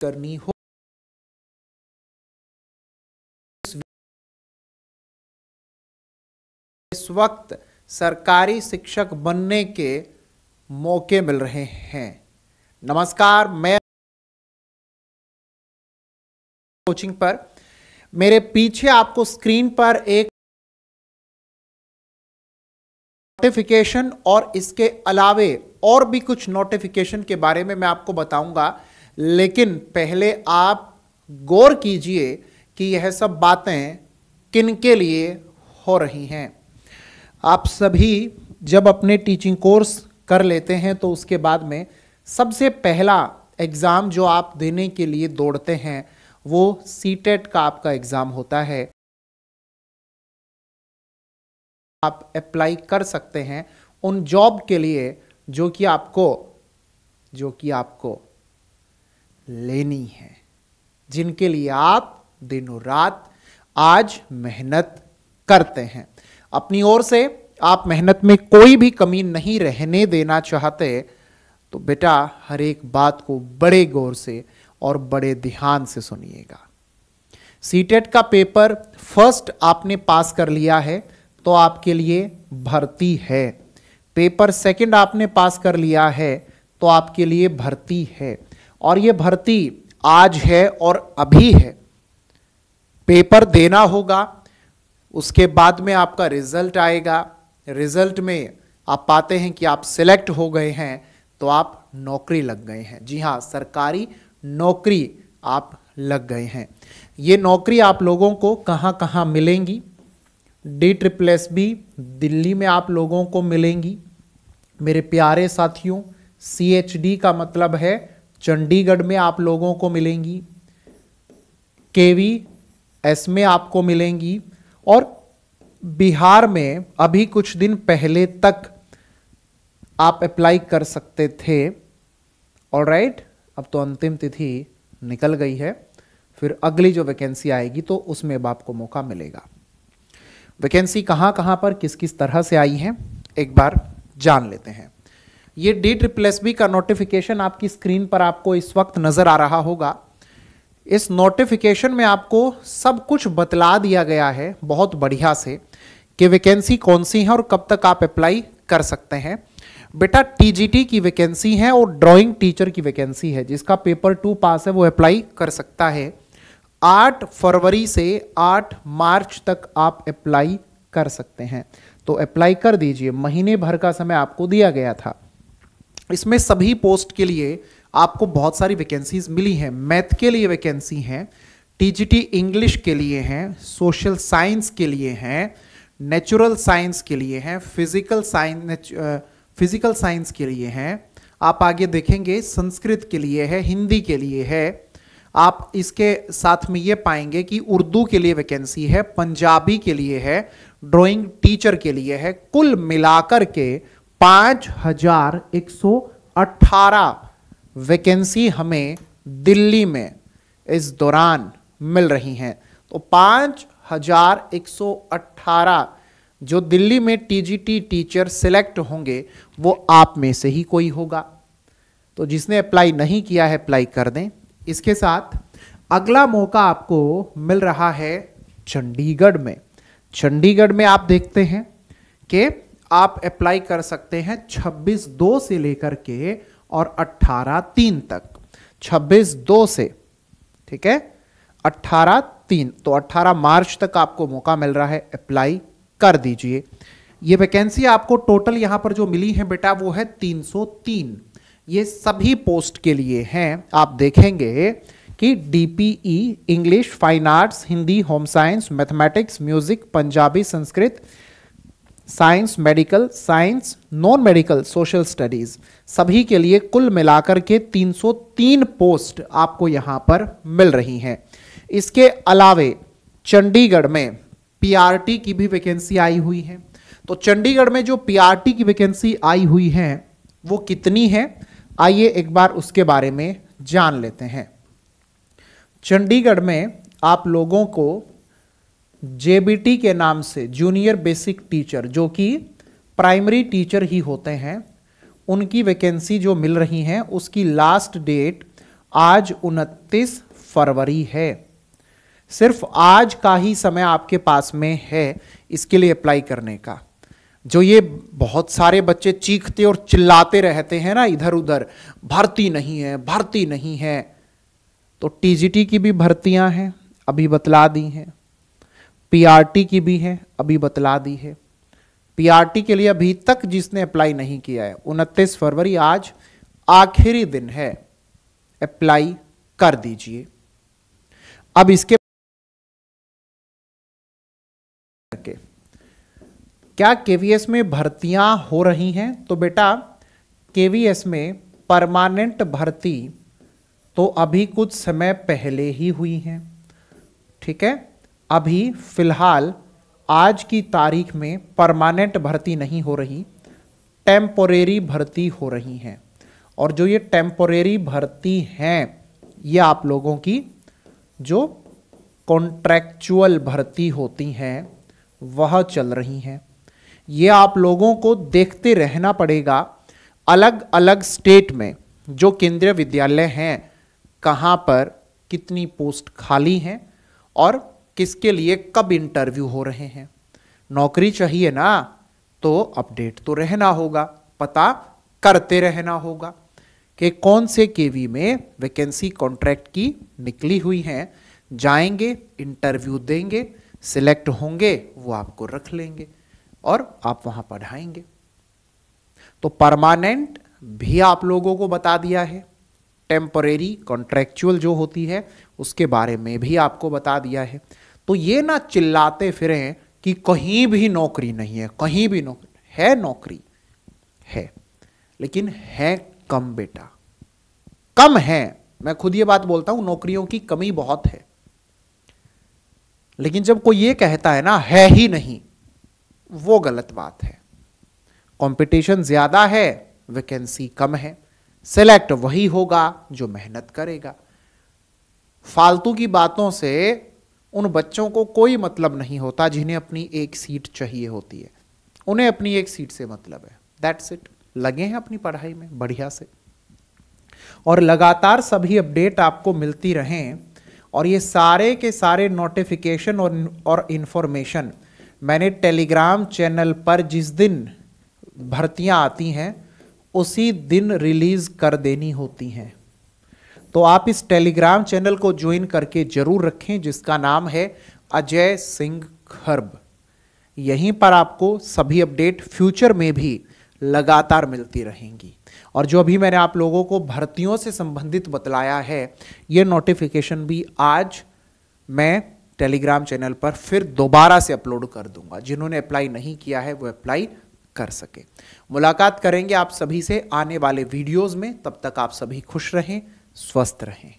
करनी हो, इस वक्त सरकारी शिक्षक बनने के मौके मिल रहे हैं। नमस्कार, मैं कोचिंग पर, मेरे पीछे आपको स्क्रीन पर एक नोटिफिकेशन और इसके अलावे और भी कुछ नोटिफिकेशन के बारे में मैं आपको बताऊंगा, लेकिन पहले आप गौर कीजिए कि यह सब बातें किन के लिए हो रही हैं। आप सभी जब अपने टीचिंग कोर्स कर लेते हैं तो उसके बाद में सबसे पहला एग्ज़ाम जो आप देने के लिए दौड़ते हैं वो सीटेट का आपका एग्ज़ाम होता है। आप अप्लाई कर सकते हैं उन जॉब के लिए जो कि आपको लेनी है, जिनके लिए आप दिनों रात आज मेहनत करते हैं। अपनी ओर से आप मेहनत में कोई भी कमी नहीं रहने देना चाहते तो बेटा हर एक बात को बड़े गौर से और बड़े ध्यान से सुनिएगा। सीटेट का पेपर फर्स्ट आपने पास कर लिया है तो आपके लिए भर्ती है। पेपर सेकंड आपने पास कर लिया है तो आपके लिए भर्ती है, और ये भर्ती आज है और अभी है। पेपर देना होगा, उसके बाद में आपका रिजल्ट आएगा। रिजल्ट में आप पाते हैं कि आप सिलेक्ट हो गए हैं तो आप नौकरी लग गए हैं। जी हाँ, सरकारी नौकरी आप लग गए हैं। ये नौकरी आप लोगों को कहाँ कहाँ मिलेंगी? DSSB दिल्ली में आप लोगों को मिलेंगी मेरे प्यारे साथियों। CHD का मतलब है चंडीगढ़ में आप लोगों को मिलेंगी। KVS में आपको मिलेंगी, और बिहार में अभी कुछ दिन पहले तक आप अप्लाई कर सकते थे। ऑलराइट, अब तो अंतिम तिथि निकल गई है, फिर अगली जो वैकेंसी आएगी तो उसमें अब आपको मौका मिलेगा। वैकेंसी कहाँ कहाँ पर किस किस तरह से आई है एक बार जान लेते हैं। ये DSSB का नोटिफिकेशन आपकी स्क्रीन पर आपको इस वक्त नजर आ रहा होगा। इस नोटिफिकेशन में आपको सब कुछ बतला दिया गया है बहुत बढ़िया से कि वैकेंसी कौन सी है और कब तक आप अप्लाई कर सकते हैं। बेटा TGT की वैकेंसी है और ड्राइंग टीचर की वैकेंसी है। जिसका पेपर 2 पास है वो अप्लाई कर सकता है। 8 फरवरी से 8 मार्च तक आप अप्लाई कर सकते हैं, तो अप्लाई कर दीजिए। महीने भर का समय आपको दिया गया था। इसमें सभी पोस्ट के लिए आपको बहुत सारी वैकेंसीज मिली हैं। मैथ के लिए वैकेंसी हैं, TGT इंग्लिश के लिए हैं, सोशल साइंस के लिए हैं, नेचुरल साइंस के लिए हैं, फिजिकल साइंस के लिए हैं। आप आगे देखेंगे संस्कृत के लिए है, हिंदी के लिए है। आप इसके साथ में ये पाएंगे कि उर्दू के लिए वैकेंसी है, पंजाबी के लिए है, ड्राइंग टीचर के लिए है। कुल मिलाकर के 5118 वैकेंसी हमें दिल्ली में इस दौरान मिल रही हैं। तो 5118 जो दिल्ली में TGT टीचर सिलेक्ट होंगे वो आप में से ही कोई होगा। तो जिसने अप्लाई नहीं किया है अप्लाई कर दें। इसके साथ अगला मौका आपको मिल रहा है चंडीगढ़ में। चंडीगढ़ में आप देखते हैं कि आप अप्लाई कर सकते हैं 26/2 से लेकर के और 18/3 तक। 26/2 से, ठीक है, 18/3, तो 18 मार्च तक आपको मौका मिल रहा है। अप्लाई कर दीजिए। ये वैकेंसी आपको टोटल यहां पर जो मिली है बेटा वो है 303। ये सभी पोस्ट के लिए हैं। आप देखेंगे कि DPE English, fine arts, Hindi, home science, mathematics, music, Punjabi, Sanskrit, science, medical science, non medical, social studies, सभी के लिए कुल मिलाकर के 303 पोस्ट आपको यहां पर मिल रही हैं। इसके अलावे चंडीगढ़ में PRT की भी वैकेंसी आई हुई है। तो चंडीगढ़ में जो PRT की वैकेंसी आई हुई है वो कितनी है, आइए एक बार उसके बारे में जान लेते हैं। चंडीगढ़ में आप लोगों को JBT के नाम से, जूनियर बेसिक टीचर, जो कि प्राइमरी टीचर ही होते हैं, उनकी वैकेंसी जो मिल रही हैं उसकी लास्ट डेट आज 29 फरवरी है। सिर्फ आज का ही समय आपके पास में है इसके लिए अप्लाई करने का। जो ये बहुत सारे बच्चे चीखते और चिल्लाते रहते हैं ना इधर उधर, भर्ती नहीं है, भर्ती नहीं है, तो टीजीटी की भी भर्तियां हैं, अभी बतला दी हैं। पीआरटी की भी है, अभी बतला दी है। पीआरटी के लिए अभी तक जिसने अप्लाई नहीं किया है, 29 फरवरी आज आखिरी दिन है, अप्लाई कर दीजिए। अब इसके क्या केवीएस में भर्तियां हो रही हैं? तो बेटा केवीएस में परमानेंट भर्ती तो अभी कुछ समय पहले ही हुई हैं, ठीक है। अभी फिलहाल आज की तारीख में परमानेंट भर्ती नहीं हो रही, टेम्पोरेरी भर्ती हो रही हैं। और जो ये टेम्पोरेरी भर्ती हैं ये आप लोगों की जो कॉन्ट्रैक्चुअल भर्ती होती हैं वह चल रही हैं। ये आप लोगों को देखते रहना पड़ेगा, अलग अलग स्टेट में जो केंद्रीय विद्यालय हैं कहाँ पर कितनी पोस्ट खाली हैं और किसके लिए कब इंटरव्यू हो रहे हैं। नौकरी चाहिए ना, तो अपडेट तो रहना होगा, पता करते रहना होगा कि कौन से केवी में वैकेंसी कॉन्ट्रैक्ट की निकली हुई हैं। जाएंगे, इंटरव्यू देंगे, सिलेक्ट होंगे, वो आपको रख लेंगे और आप वहां पढ़ाएंगे। तो परमानेंट भी आप लोगों को बता दिया है, टेम्परेरी कॉन्ट्रैक्चुअल जो होती है उसके बारे में भी आपको बता दिया है। तो ये ना चिल्लाते फिरें कि कहीं भी नौकरी नहीं है, कहीं भी नौकरी है। नौकरी है लेकिन है कम बेटा, कम है। मैं खुद ये बात बोलता हूं, नौकरियों की कमी बहुत है। लेकिन जब कोई ये कहता है ना है ही नहीं, वो गलत बात है। कंपटीशन ज्यादा है, वैकेंसी कम है, सेलेक्ट वही होगा जो मेहनत करेगा। फालतू की बातों से उन बच्चों को कोई मतलब नहीं होता जिन्हें अपनी एक सीट चाहिए होती है। उन्हें अपनी एक सीट से मतलब है, दैट्स इट। लगे हैं अपनी पढ़ाई में बढ़िया से, और लगातार सभी अपडेट आपको मिलती रहें। और ये सारे के सारे नोटिफिकेशन और इंफॉर्मेशन मैंने टेलीग्राम चैनल पर जिस दिन भर्तियां आती हैं उसी दिन रिलीज कर देनी होती हैं। तो आप इस टेलीग्राम चैनल को ज्वाइन करके जरूर रखें, जिसका नाम है अजय सिंह खर्ब। यहीं पर आपको सभी अपडेट फ्यूचर में भी लगातार मिलती रहेंगी। और जो अभी मैंने आप लोगों को भर्तियों से संबंधित बतलाया है, ये नोटिफिकेशन भी आज मैं टेलीग्राम चैनल पर फिर दोबारा से अपलोड कर दूंगा। जिन्होंने अप्लाई नहीं किया है वो अप्लाई कर सके। मुलाकात करेंगे आप सभी से आने वाले वीडियोस में। तब तक आप सभी खुश रहें, स्वस्थ रहें।